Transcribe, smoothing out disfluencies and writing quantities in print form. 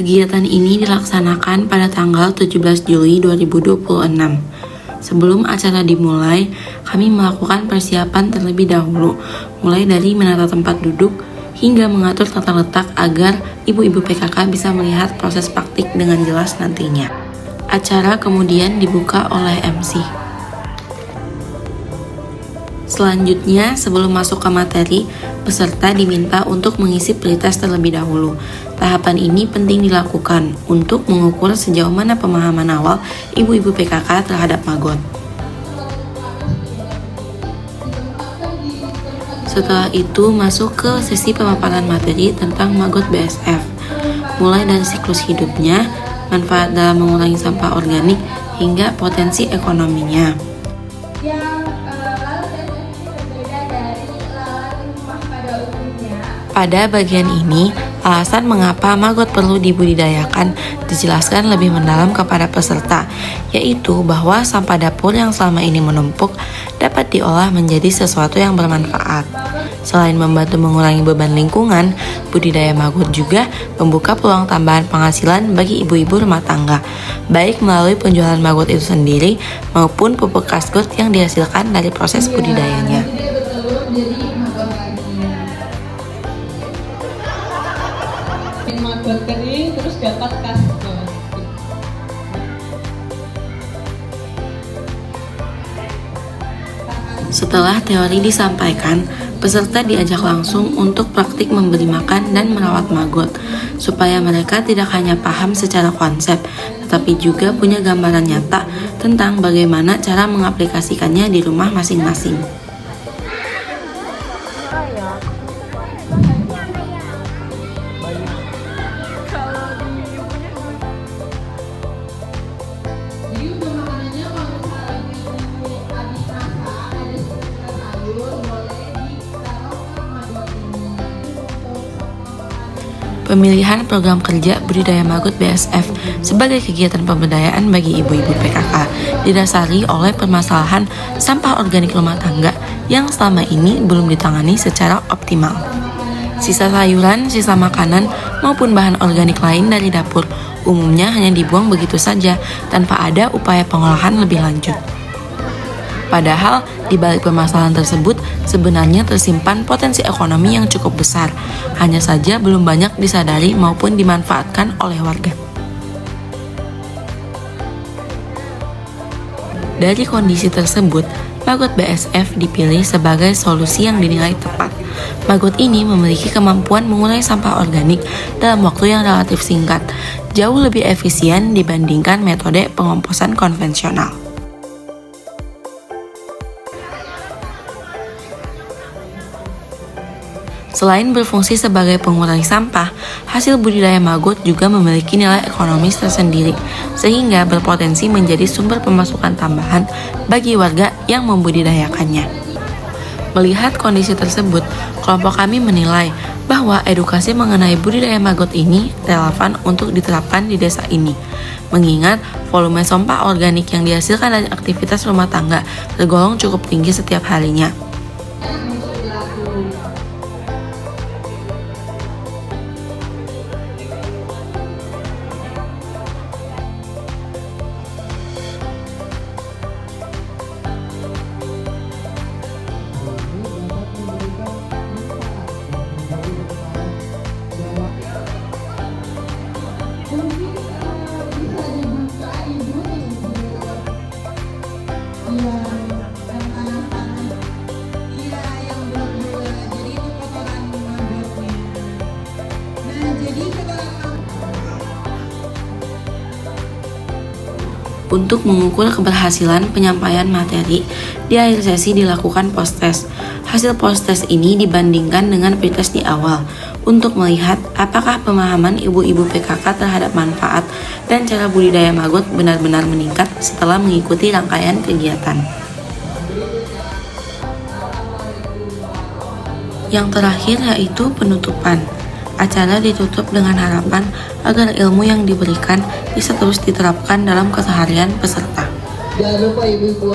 Kegiatan ini dilaksanakan pada tanggal 17 Juli 2026. Sebelum acara dimulai, kami melakukan persiapan terlebih dahulu, mulai dari menata tempat duduk hingga mengatur tata letak agar ibu-ibu PKK bisa melihat proses praktik dengan jelas nantinya. Acara kemudian dibuka oleh MC. Selanjutnya, sebelum masuk ke materi, peserta diminta untuk mengisi pretest terlebih dahulu. Tahapan ini penting dilakukan untuk mengukur sejauh mana pemahaman awal ibu-ibu PKK terhadap Magot. Setelah itu, masuk ke sesi pemaparan materi tentang Magot BSF, mulai dari siklus hidupnya, manfaat dalam mengurangi sampah organik, hingga potensi ekonominya. Pada bagian ini, alasan mengapa Magot perlu dibudidayakan dijelaskan lebih mendalam kepada peserta, yaitu bahwa sampah dapur yang selama ini menumpuk dapat diolah menjadi sesuatu yang bermanfaat. Selain membantu mengurangi beban lingkungan, budidaya Magot juga membuka peluang tambahan penghasilan bagi ibu-ibu rumah tangga, baik melalui penjualan Magot itu sendiri maupun pupuk kasgut yang dihasilkan dari proses budidayanya. Magot kering terus dapat kasgut. Setelah teori disampaikan, peserta diajak langsung untuk praktik memberi makan dan merawat Magot, supaya mereka tidak hanya paham secara konsep, tetapi juga punya gambaran nyata tentang bagaimana cara mengaplikasikannya di rumah masing-masing. Pemilihan program kerja budidaya Magot BSF sebagai kegiatan pemberdayaan bagi ibu-ibu PKK didasari oleh permasalahan sampah organik rumah tangga yang selama ini belum ditangani secara optimal. Sisa sayuran, sisa makanan, maupun bahan organik lain dari dapur umumnya hanya dibuang begitu saja tanpa ada upaya pengolahan lebih lanjut. Padahal, di balik permasalahan tersebut sebenarnya tersimpan potensi ekonomi yang cukup besar, hanya saja belum banyak disadari maupun dimanfaatkan oleh warga. Dari kondisi tersebut, Magot BSF dipilih sebagai solusi yang dinilai tepat. Magot ini memiliki kemampuan mengurai sampah organik dalam waktu yang relatif singkat, jauh lebih efisien dibandingkan metode pengomposan konvensional. Selain berfungsi sebagai pengurai sampah, hasil budidaya Magot juga memiliki nilai ekonomis tersendiri, sehingga berpotensi menjadi sumber pemasukan tambahan bagi warga yang membudidayakannya. Melihat kondisi tersebut, kelompok kami menilai bahwa edukasi mengenai budidaya Magot ini relevan untuk diterapkan di desa ini, mengingat volume sampah organik yang dihasilkan dari aktivitas rumah tangga tergolong cukup tinggi setiap harinya. Untuk mengukur keberhasilan penyampaian materi, di akhir sesi dilakukan post-test. Hasil post-test ini dibandingkan dengan pretest di awal untuk melihat apakah pemahaman ibu-ibu PKK terhadap manfaat dan cara budidaya Magot benar-benar meningkat setelah mengikuti rangkaian kegiatan. Yang terakhir yaitu penutupan. Acara ditutup dengan harapan agar ilmu yang diberikan bisa terus diterapkan dalam keseharian peserta. Jangan lupa ibu-ibu.